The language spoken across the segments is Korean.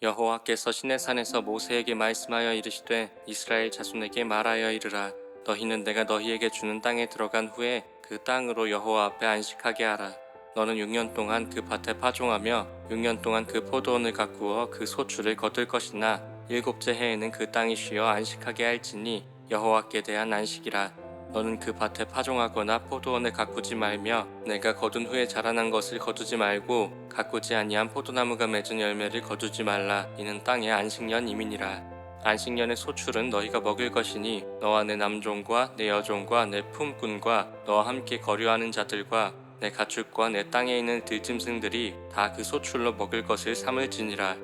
여호와께서 시내산에서 모세에게 말씀하여 이르시되 이스라엘 자손에게 말하여 이르라. 너희는 내가 너희에게 주는 땅에 들어간 후에 그 땅으로 여호와 앞에 안식하게 하라. 너는 6년 동안 그 밭에 파종하며 6년 동안 그 포도원을 가꾸어 그 소출을 거둘 것이나 일곱째 해에는 그 땅이 쉬어 안식하게 할지니 여호와께 대한 안식이라. 너는 그 밭에 파종하거나 포도원을 가꾸지 말며 내가 거둔 후에 자라난 것을 거두지 말고 가꾸지 아니한 포도나무가 맺은 열매를 거두지 말라. 이는 땅의 안식년임이니라. 안식년의 소출은 너희가 먹을 것이니 너와 내 남종과 내 여종과 내 품꾼과 너와 함께 거류하는 자들과 내 가축과 내 땅에 있는 들짐승들이 다 그 소출로 먹을 것을 삼을지니라.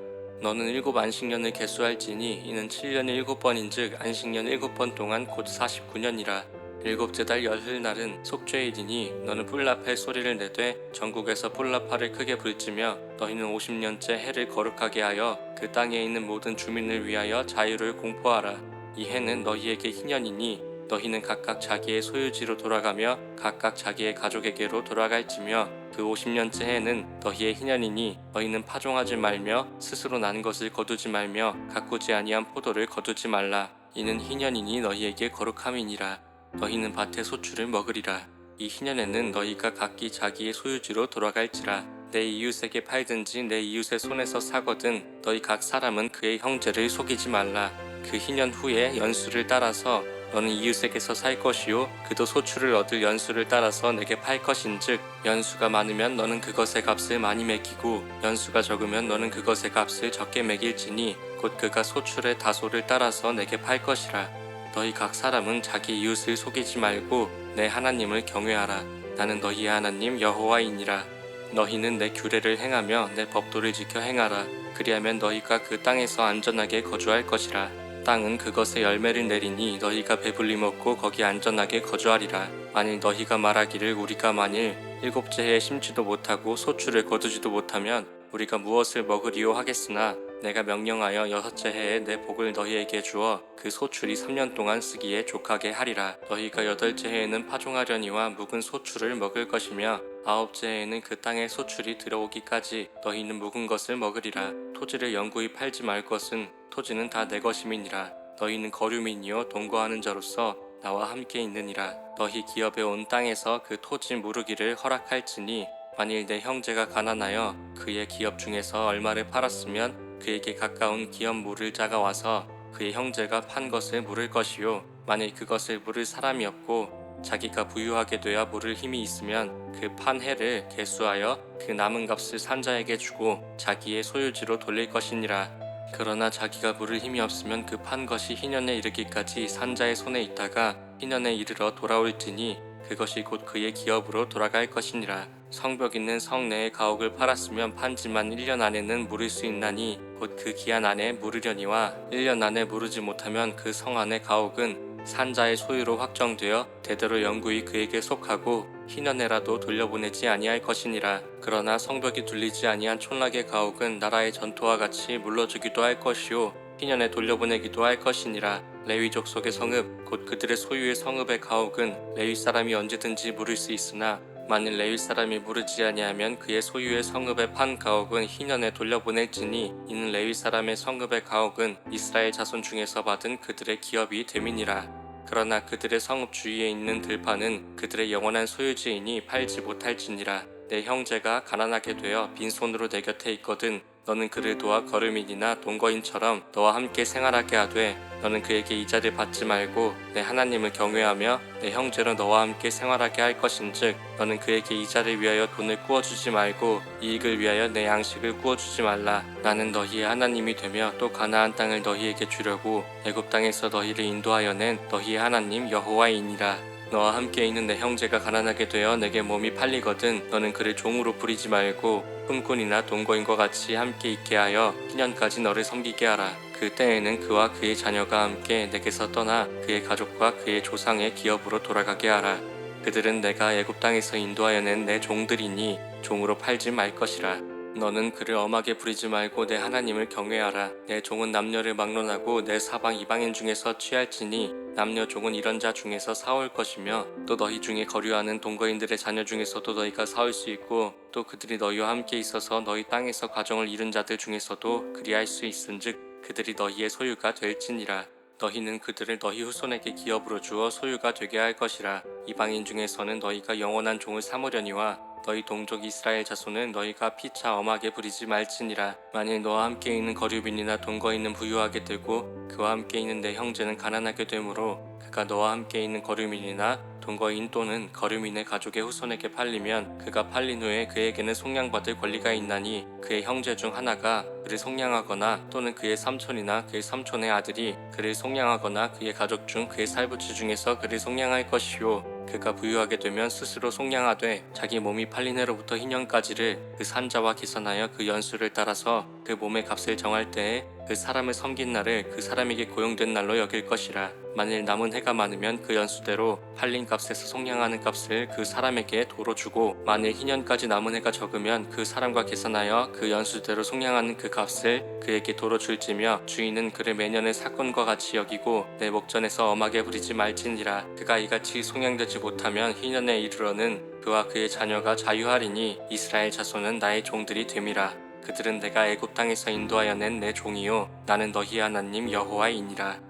너는 7안식년을 계수할지니 이는 7년에 7번인즉 안식년 7번 동안 곧 49년이라. 일곱째 달 열흘날은 속죄일이니 너는 뿔라펠 소리를 내되 전국에서 뿔라파를 크게 불지며 너희는 50년째 해를 거룩하게 하여 그 땅에 있는 모든 주민을 위하여 자유를 공포하라. 이 해는 너희에게 희년이니 너희는 각각 자기의 소유지로 돌아가며 각각 자기의 가족에게로 돌아갈지며 그 50년째 해는 너희의 희년이니 너희는 파종하지 말며 스스로 난 것을 거두지 말며 가꾸지 아니한 포도를 거두지 말라. 이는 희년이니 너희에게 거룩함이니라. 너희는 밭의 소출을 먹으리라. 이 희년에는 너희가 각기 자기의 소유지로 돌아갈지라. 내 이웃에게 팔든지 내 이웃의 손에서 사거든 너희 각 사람은 그의 형제를 속이지 말라. 그 희년 후에 연수를 따라서 너는 이웃에게서 살 것이요 그도 소출을 얻을 연수를 따라서 내게 팔 것인즉 연수가 많으면 너는 그것의 값을 많이 매기고 연수가 적으면 너는 그것의 값을 적게 매길지니 곧 그가 소출의 다소를 따라서 내게 팔 것이라. 너희 각 사람은 자기 이웃을 속이지 말고 내 하나님을 경외하라. 나는 너희의 하나님 여호와이니라. 너희는 내 규례를 행하며 내 법도를 지켜 행하라. 그리하면 너희가 그 땅에서 안전하게 거주할 것이라. 땅은 그것의 열매를 내리니 너희가 배불리 먹고 거기 안전하게 거주하리라. 만일 너희가 말하기를 우리가 만일 일곱째 해에 심지도 못하고 소출을 거두지도 못하면 우리가 무엇을 먹으리요 하겠으나 내가 명령하여 여섯째 해에 내 복을 너희에게 주어 그 소출이 3년 동안 쓰기에 족하게 하리라. 너희가 여덟째 해에는 파종하려니와 묵은 소출을 먹을 것이며 아홉째 해에는 그 땅에 소출이 들어오기까지 너희는 묵은 것을 먹으리라. 토지를 영구히 팔지 말 것은 토지는 다 내 것임이니라. 너희는 거류민이요 동거하는 자로서 나와 함께 있느니라. 너희 기업에 온 땅에서 그 토지 무르기를 허락할지니 만일 내 형제가 가난하여 그의 기업 중에서 얼마를 팔았으면 그에게 가까운 기업 물을 자가 와서 그의 형제가 판 것을 물을 것이요 만일 그것을 물을 사람이 없고 자기가 부유하게 되어 물을 힘이 있으면 그 판 해를 계수하여 그 남은 값을 산자에게 주고 자기의 소유지로 돌릴 것이니라. 그러나 자기가 물을 힘이 없으면 그 판 것이 희년에 이르기까지 산자의 손에 있다가 희년에 이르러 돌아올지니 그것이 곧 그의 기업으로 돌아갈 것이니라. 성벽 있는 성 내의 가옥을 팔았으면 판지만 1년 안에는 물을 수 있나니 곧 그 기한 안에 물으려니와 1년 안에 물으지 못하면 그 성 안의 가옥은 산자의 소유로 확정되어 대대로 영구히 그에게 속하고 희년에라도 돌려보내지 아니할 것이니라. 그러나 성벽이 둘리지 아니한 촌락의 가옥은 나라의 전토와 같이 물러주기도 할 것이요 희년에 돌려보내기도 할 것이니라. 레위 족속의 성읍 곧 그들의 소유의 성읍의 가옥은 레위 사람이 언제든지 물을 수 있으나 만일 레위 사람이 물으지 아니하면 그의 소유의 성읍의 판 가옥은 희년에 돌려보낼지니 이는 레위 사람의 성읍의 가옥은 이스라엘 자손 중에서 받은 그들의 기업이 됨이니라. 그러나 그들의 성읍 주위에 있는 들판은 그들의 영원한 소유지이니 팔지 못할지니라. 내 형제가 가난하게 되어 빈손으로 내 곁에 있거든 너는 그를 도와 거르민이나 동거인처럼 너와 함께 생활하게 하되 너는 그에게 이자를 받지 말고 내 하나님을 경외하며 내 형제로 너와 함께 생활하게 할 것인즉 너는 그에게 이자를 위하여 돈을 구워주지 말고 이익을 위하여 내 양식을 구워주지 말라. 나는 너희의 하나님이 되며 또 가나안 땅을 너희에게 주려고 애굽 땅에서 너희를 인도하여 낸 너희의 하나님 여호와이니라. 너와 함께 있는 내 형제가 가난하게 되어 내게 몸이 팔리거든 너는 그를 종으로 부리지 말고 품꾼이나 동거인과 같이 함께 있게 하여 희년까지 너를 섬기게 하라. 그때에는 그와 그의 자녀가 함께 내게서 떠나 그의 가족과 그의 조상의 기업으로 돌아가게 하라. 그들은 내가 애굽 땅에서 인도하여 낸 내 종들이니 종으로 팔지 말 것이라. 너는 그를 엄하게 부리지 말고 내 하나님을 경외하라. 내 종은 남녀를 막론하고 내 사방 이방인 중에서 취할지니 남녀 종은 이런 자 중에서 사올 것이며 또 너희 중에 거류하는 동거인들의 자녀 중에서도 너희가 사올 수 있고 또 그들이 너희와 함께 있어서 너희 땅에서 가정을 이룬 자들 중에서도 그리할 수 있은즉 그들이 너희의 소유가 될지니라. 너희는 그들을 너희 후손에게 기업으로 주어 소유가 되게 할 것이라. 이방인 중에서는 너희가 영원한 종을 삼으려니와 너희 동족 이스라엘 자손은 너희가 피차 엄하게 부리지 말지니라. 만일 너와 함께 있는 거류민이나 동거인은 부유하게 되고 그와 함께 있는 내 형제는 가난하게 되므로 그가 너와 함께 있는 거류민이나 동거인 또는 거류민의 가족의 후손에게 팔리면 그가 팔린 후에 그에게는 속량받을 권리가 있나니 그의 형제 중 하나가 그를 속량하거나 또는 그의 삼촌이나 그의 삼촌의 아들이 그를 속량하거나 그의 가족 중 그의 살부치 중에서 그를 속량할 것이요 그가 부유하게 되면 스스로 속량하되 자기 몸이 팔린 해로부터 희년까지를 그 산자와 계산하여 그 연수를 따라서 그 몸의 값을 정할 때에 그 사람을 섬긴 날을 그 사람에게 고용된 날로 여길 것이라. 만일 남은 해가 많으면 그 연수대로 팔린 값에서 속량하는 값을 그 사람에게 도로 주고 만일 희년까지 남은 해가 적으면 그 사람과 계산하여 그 연수대로 속량하는 그 값을 그에게 도로 줄지며 주인은 그를 매년의 사건과 같이 여기고 내 목전에서 엄하게 부리지 말지니라. 그가 이같이 속량되지 못하면 희년에 이르러는 그와 그의 자녀가 자유하리니 이스라엘 자손은 나의 종들이 됨이라. 그들은 내가 애굽 땅에서 인도하여 낸 내 종이요 나는 너희 하나님 여호와이니라.